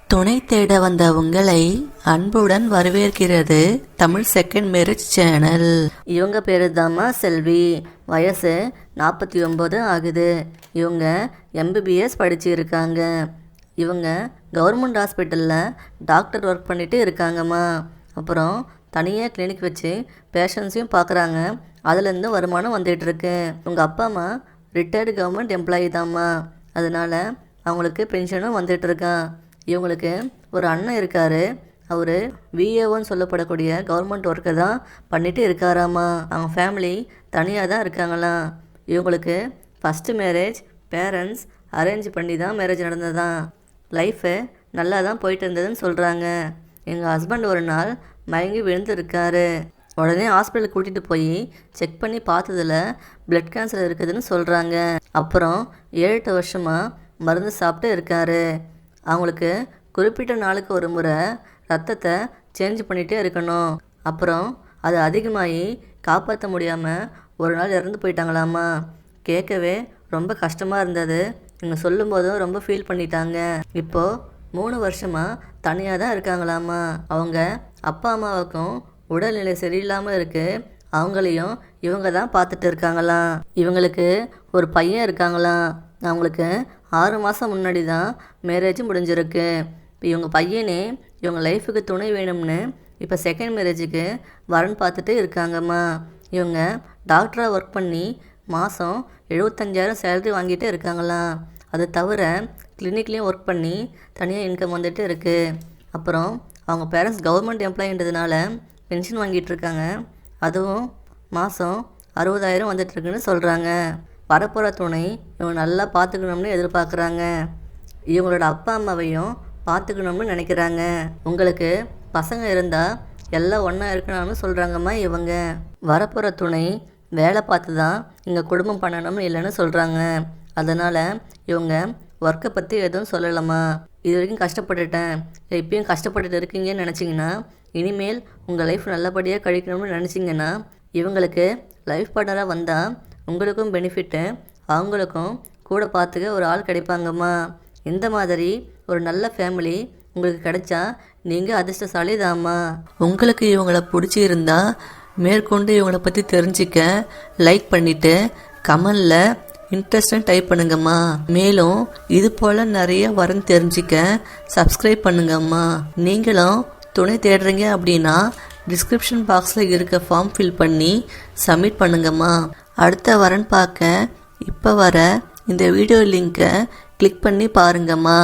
துணை தேட வந்த உங்களை அன்புடன் வரவேற்கிறது தமிழ் செகண்ட் மேரேஜ் சேனல். இவங்க பேரு தாம்மா செல்வி. வயசு 49 ஆகுது. இவங்க MBBS படிச்சிருக்காங்க. இவங்க கவர்மெண்ட் ஹாஸ்பிட்டலில் டாக்டர் ஒர்க் பண்ணிட்டு இருக்காங்கம்மா. அப்புறம் தனியாக கிளினிக் வச்சு பேஷண்ட்ஸையும் பார்க்குறாங்க. அதுலேருந்து வருமானம் வந்துகிட்ருக்கு. உங்கள் அப்பா அம்மா ரிட்டையர்டு கவர்மெண்ட் எம்ப்ளாயி தாம்மா. அதனால் அவங்களுக்கு பென்ஷனும் வந்துட்டுருக்கான். இவங்களுக்கு ஒரு அண்ணன் இருக்கார். அவர் VAOன்னு சொல்லப்படக்கூடிய கவர்மெண்ட் ஒர்க்கை தான் பண்ணிட்டு இருக்காராம்மா. அவங்க ஃபேமிலி தனியாக தான் இருக்காங்களாம். இவங்களுக்கு ஃபஸ்ட்டு மேரேஜ் பேரண்ட்ஸ் அரேஞ்ச் பண்ணி தான் மேரேஜ் நடந்ததான். லைஃபு நல்லா தான் போயிட்டு இருந்ததுன்னு சொல்கிறாங்க. எங்கள் ஹஸ்பண்ட் ஒரு நாள் மயங்கி விழுந்துருக்காரு. உடனே ஹாஸ்பிட்டலுக்கு கூட்டிகிட்டு போய் செக் பண்ணி பார்த்ததில் பிளட் கேன்சர் இருக்குதுன்னு சொல்கிறாங்க. அப்புறம் 7-8 வருஷமாக மருந்து சாப்பிட்டு இருக்காரு. அவங்களுக்கு குறிப்பிட்ட நாளுக்கு ஒரு முறை ரத்தத்தை சேஞ்ச் பண்ணிகிட்டே இருக்கணும். அப்புறம் அது அதிகமாகி காப்பாற்ற முடியாமல் ஒரு நாள் இறந்து போயிட்டாங்களாம்மா. கேட்கவே ரொம்ப கஷ்டமாக இருந்தது. இவங்க சொல்லும்போதும் ரொம்ப ஃபீல் பண்ணிட்டாங்க. இப்போது 3 வருஷமாக தனியாக தான் இருக்காங்களாம்மா. அவங்க அப்பா அம்மாவுக்கும் உடல்நிலை சரியில்லாமல் இருக்குது. அவங்களையும் இவங்க தான் பார்த்துட்டு இருக்காங்களாம். இவங்களுக்கு ஒரு பையன் இருக்காங்களாம். அவங்களுக்கு 6 மாதம் முன்னாடி தான் மேரேஜ் முடிஞ்சிருக்கு. இப்போ இவங்க பையனே இவங்க லைஃபுக்கு துணை வேணும்னு இப்போ செகண்ட் மேரேஜுக்கு வரன் பார்த்துட்டு இருக்காங்கம்மா. இவங்க டாக்டராக ஒர்க் பண்ணி மாதம் 75,000 சேலரி வாங்கிட்டு இருக்காங்களாம். அது தவிர கிளினிக்லேயும் ஒர்க் பண்ணி தனியாக இன்கம் வந்துட்டு இருக்குது. அப்புறம் அவங்க பேரண்ட்ஸ் கவர்மெண்ட் எம்ப்ளாயின்றதுனால பென்ஷன் வாங்கிட்டு இருக்காங்க. அதுவும் மாதம் 60,000 வந்துட்டுருக்குன்னு சொல்கிறாங்க. வரப்போகிற துணை இவங்க நல்லா பார்த்துக்கணும்னு எதிர்பார்க்குறாங்க. இவங்களோட அப்பா அம்மாவையும் பார்த்துக்கணும்னு நினைக்கிறாங்க. உங்களுக்கு பசங்க இருந்தால் எல்லாம் ஒன்றா இருக்கணும்னு சொல்கிறாங்கம்மா. இவங்க வரப்போகிற துணை வேலை பார்த்து தான் இங்கே குடும்பம் பண்ணணும்னு இல்லைன்னு சொல்கிறாங்க. அதனால் இவங்க ஒர்க்கை பற்றி எதுவும் சொல்லலாமா. இது வரைக்கும் கஷ்டப்பட்டுட்டேன், இப்பயும் கஷ்டப்பட்டுட்டு இருக்கீங்கன்னு நினச்சிங்கன்னா இனிமேல் உங்கள் லைஃப் நல்லபடியாக கழிக்கணும்னு நினச்சிங்கன்னா இவங்களுக்கு லைஃப் பார்ட்னராக வந்தால் உங்களுக்கும் பெனிஃபிட்டு, அவங்களுக்கும் கூட பார்த்துக்க ஒரு ஆள் கிடைப்பாங்கம்மா. இந்த மாதிரி ஒரு நல்ல ஃபேமிலி உங்களுக்கு கிடைச்சா நீங்கள் அதிர்ஷ்டசாலி தாம்மா. உங்களுக்கு இவங்கள பிடிச்சிருந்தா மேற்கொண்டு இவங்கள பற்றி தெரிஞ்சிக்க லைக் பண்ணிவிட்டு கமெண்டில் இன்ட்ரெஸ்ட்னு டைப் பண்ணுங்கம்மா. மேலும் இது போல் நிறைய வரன்னு தெரிஞ்சிக்க சப்ஸ்கிரைப் பண்ணுங்கம்மா. நீங்களும் துணை தேடுறீங்க அப்படின்னா டிஸ்கிரிப்ஷன் பாக்ஸில் இருக்க ஃபார்ம் ஃபில் பண்ணி சப்மிட் பண்ணுங்கம்மா. அடுத்த வரன் பார்க்க இப்போ வர இந்த வீடியோ லிங்கை கிளிக் பண்ணி பாருங்கம்மா.